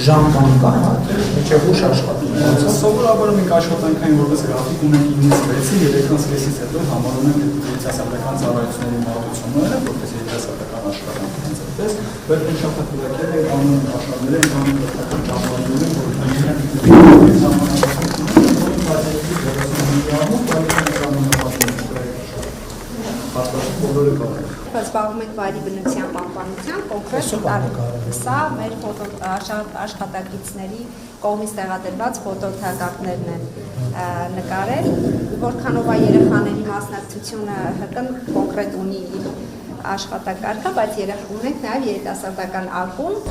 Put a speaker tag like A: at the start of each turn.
A: Ժամ կա, մինչև ուշ աշխատում։
B: Սովորաբար մենք աշխատանքային որպես գրաֆիկ ունենք 9-6-ը, 3-6-ից հետո համարում ենք երիտասարդական ծառայությունների մատուցումները, որպես երիտասարդական աշխատանք հենց այդպես, բայց մենք շաբաթօրյակել ենք անում աշխատանքները, անում պետական ճամփաները,
C: Զբաղվում ենք վայրի բնության պահպանության, կոնկրետ սա մեր աշխատակիցների կողմից տեղադրված ֆոտոթղթակներն են նկարել, որքանով է երեխաների մասնակցությունը ՀԿ-ն կոնկրետ ունի իր աշխատակարգը, բայց ունենք նաև երիտասարդական ակումբ։